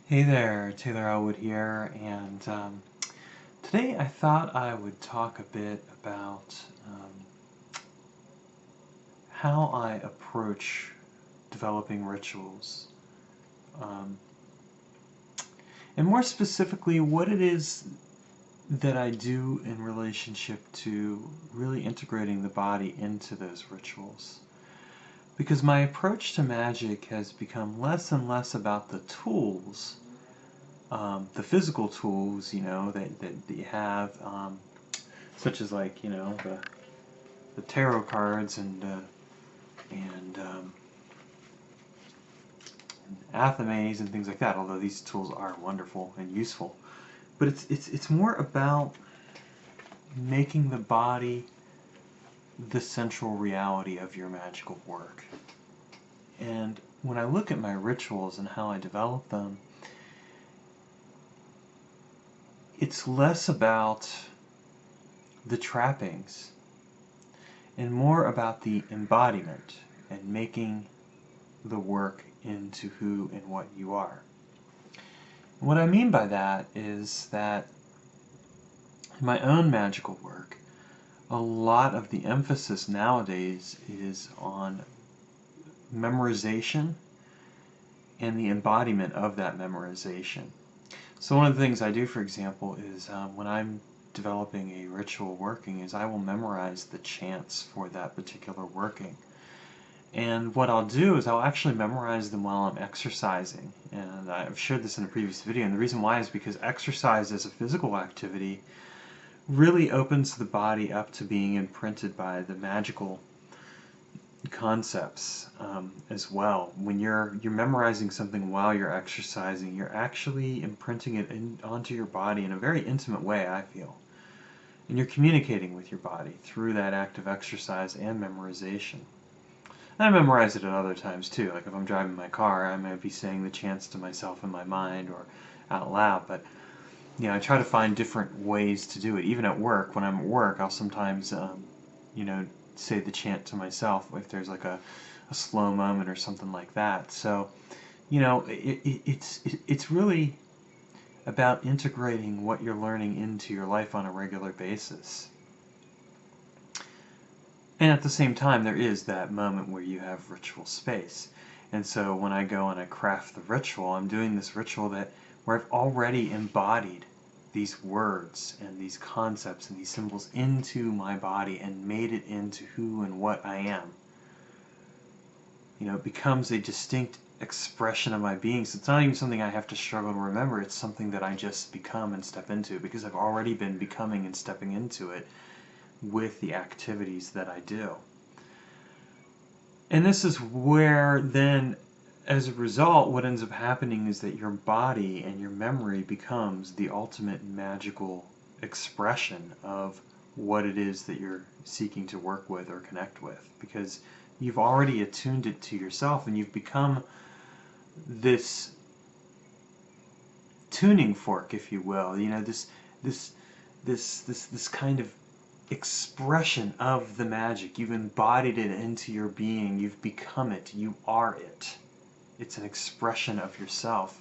Hey there, Taylor Elwood here, and today I thought I would talk a bit about how I approach developing rituals, um, and more specifically, what it is that I do in relationship to really integrating the body into those rituals. Because my approach to magic has become less and less about the tools, the physical tools, that you have, such as like, the tarot cards and athames and things like that. Although these tools are wonderful and useful, but it's more about making the body the central reality of your magical work. And when I look at my rituals and how I develop them, it's less about the trappings and more about the embodiment and making the work into who and what you are. And what I mean by that is that in my own magical work, a lot of the emphasis nowadays is on memorization and the embodiment of that memorization. So one of the things I do, for example, is when I'm developing a ritual working is I will memorize the chants for that particular working. And what I'll do is I'll actually memorize them while I'm exercising. And I've shared this in a previous video, and the reason why is because exercise as a physical activity really opens the body up to being imprinted by the magical concepts as well. When you're memorizing something while you're exercising, you're actually imprinting it onto your body in a very intimate way, I feel. And you're communicating with your body through that act of exercise and memorization. I memorize it at other times too, like if I'm driving my car, I might be saying the chants to myself in my mind or out loud, but I try to find different ways to do it. Even at work, when I'm at work, I'll sometimes, say the chant to myself if there's like a slow moment or something like that. So, it's really about integrating what you're learning into your life on a regular basis. And at the same time, there is that moment where you have ritual space. And so when I go and I craft the ritual, I'm doing this ritual where I've already embodied these words and these concepts and these symbols into my body and made it into who and what I am. It becomes a distinct expression of my being. So it's not even something I have to struggle to remember. It's something that I just become and step into because I've already been becoming and stepping into it with the activities that I do. And this is where then, as a result, what ends up happening is that your body and your memory becomes the ultimate magical expression of what it is that you're seeking to work with or connect with, because you've already attuned it to yourself and you've become this tuning fork, if you will. This kind of expression of the magic. You've embodied it into your being. You've become it. You are it. It's an expression of yourself.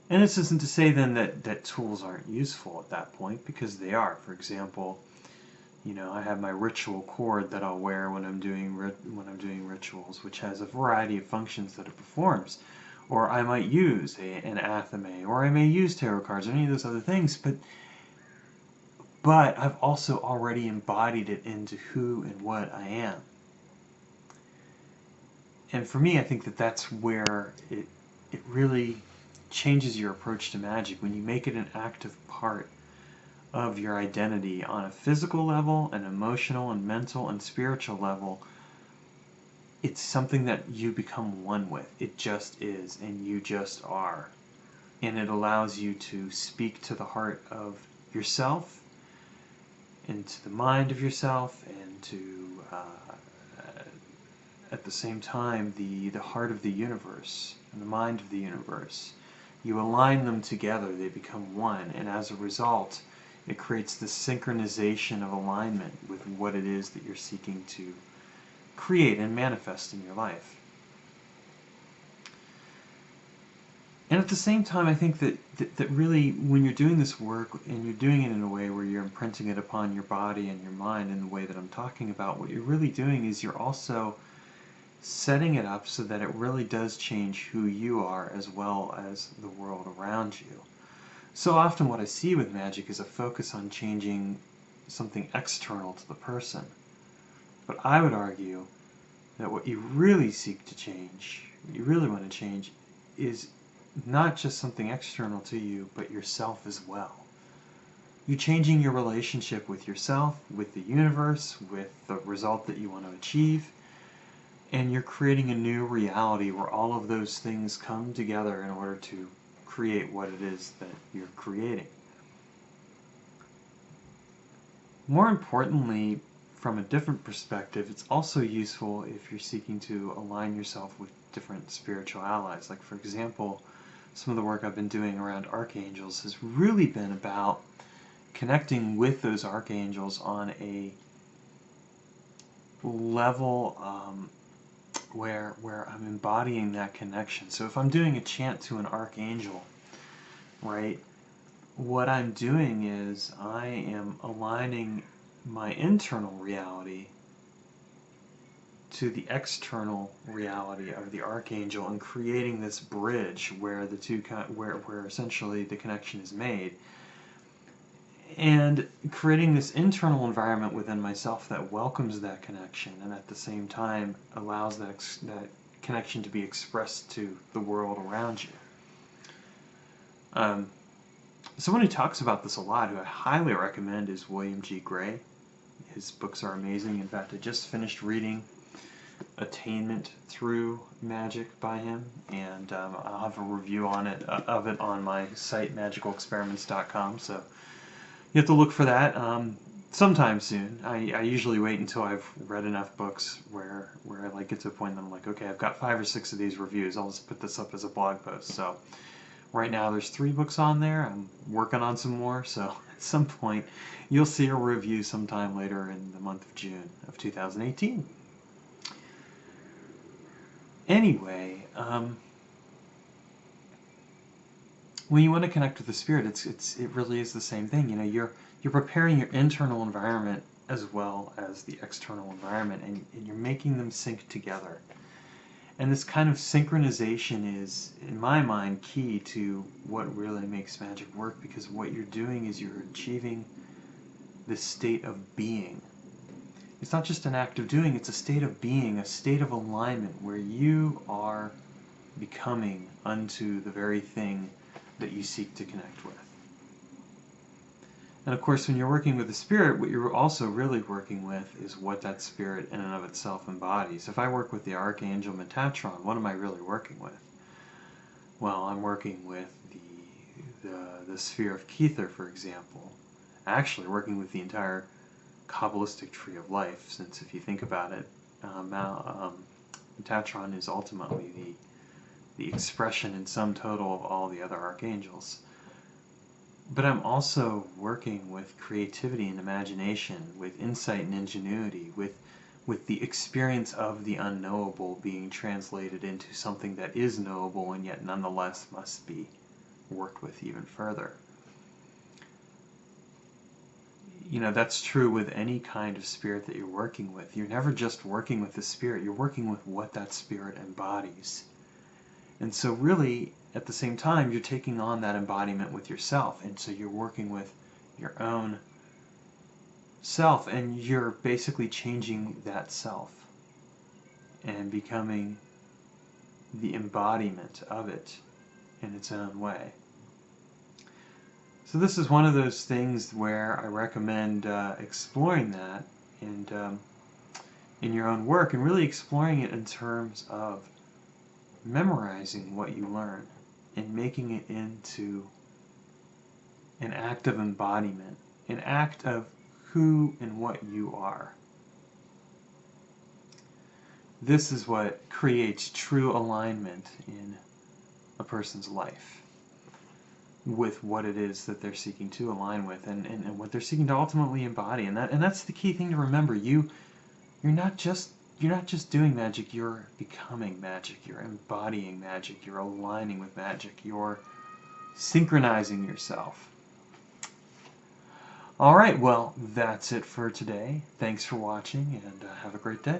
And this isn't to say then that tools aren't useful at that point, because they are. For example, I have my ritual cord that I'll wear when I'm doing rituals, which has a variety of functions that it performs. Or I might use an athame, or I may use tarot cards, or any of those other things, but I've also already embodied it into who and what I am. And for me, I think that that's where it really changes your approach to magic, when you make it an active part of your identity on a physical level, an emotional and mental and spiritual level. It's something that you become one with. It just is, and you just are. And it allows you to speak to the heart of yourself, and to the mind of yourself, and to, at the same time, the heart of the universe and the mind of the universe. You align them together, they become one, and as a result, it creates this synchronization of alignment with what it is that you're seeking to create and manifest in your life. And at the same time, I think that really, when you're doing this work and you're doing it in a way where you're imprinting it upon your body and your mind in the way that I'm talking about, what you're really doing is you're also setting it up so that it really does change who you are as well as the world around you. So often what I see with magic is a focus on changing something external to the person. But I would argue that what you really seek to change, what you really want to change, is not just something external to you, but yourself as well. You're changing your relationship with yourself, with the universe, with the result that you want to achieve, and you're creating a new reality where all of those things come together in order to create what it is that you're creating. More importantly, from a different perspective, it's also useful if you're seeking to align yourself with different spiritual allies. Like, for example, some of the work I've been doing around archangels has really been about connecting with those archangels on a level where I'm embodying that connection. So if I'm doing a chant to an archangel, right, what I'm doing is I am aligning my internal reality to the external reality of the archangel and creating this bridge where the two where essentially the connection is made, and creating this internal environment within myself that welcomes that connection and at the same time allows that connection to be expressed to the world around you. Someone who talks about this a lot, who I highly recommend, is William G. Gray. His books are amazing. In fact, I just finished reading Attainment Through Magic by him, and I'll have a review on it of it on my site, magicalexperiments.com, so you have to look for that sometime soon. I usually wait until I've read enough books where I like get to a point that I'm like, okay, I've got 5 or 6 of these reviews, I'll just put this up as a blog post. So right now there's 3 books on there. I'm working on some more, so at some point you'll see a review sometime later in the month of June of 2018. Anyway, when you want to connect with the spirit, it really is the same thing. You know, you're preparing your internal environment as well as the external environment, and you're making them sync together. And this kind of synchronization is, in my mind, key to what really makes magic work, because what you're doing is you're achieving this state of being. It's not just an act of doing, it's a state of being, a state of alignment where you are becoming unto the very thing that you seek to connect with. And of course, when you're working with the spirit, what you're also really working with is what that spirit in and of itself embodies. If I work with the Archangel Metatron, what am I really working with? Well, I'm working with the sphere of Kether, for example. Actually working with the entire Kabbalistic tree of life, since if you think about it, Metatron is ultimately the expression in sum total of all the other archangels. But I'm also working with creativity and imagination, with insight and ingenuity, with the experience of the unknowable being translated into something that is knowable and yet nonetheless must be worked with even further. You know, that's true with any kind of spirit that you're working with. You're never just working with the spirit, you're working with what that spirit embodies. And so really, at the same time, you're taking on that embodiment with yourself, and so you're working with your own self, and you're basically changing that self and becoming the embodiment of it in its own way. So this is one of those things where I recommend exploring that and in your own work, and really exploring it in terms of memorizing what you learn and making it into an act of embodiment, an act of who and what you are. This is what creates true alignment in a person's life with what it is that they're seeking to align with, and what they're seeking to ultimately embody. And that's the key thing to remember. You're not just you're not just doing magic, you're becoming magic, you're embodying magic, you're aligning with magic, you're synchronizing yourself. Alright, well, that's it for today. Thanks for watching, and have a great day.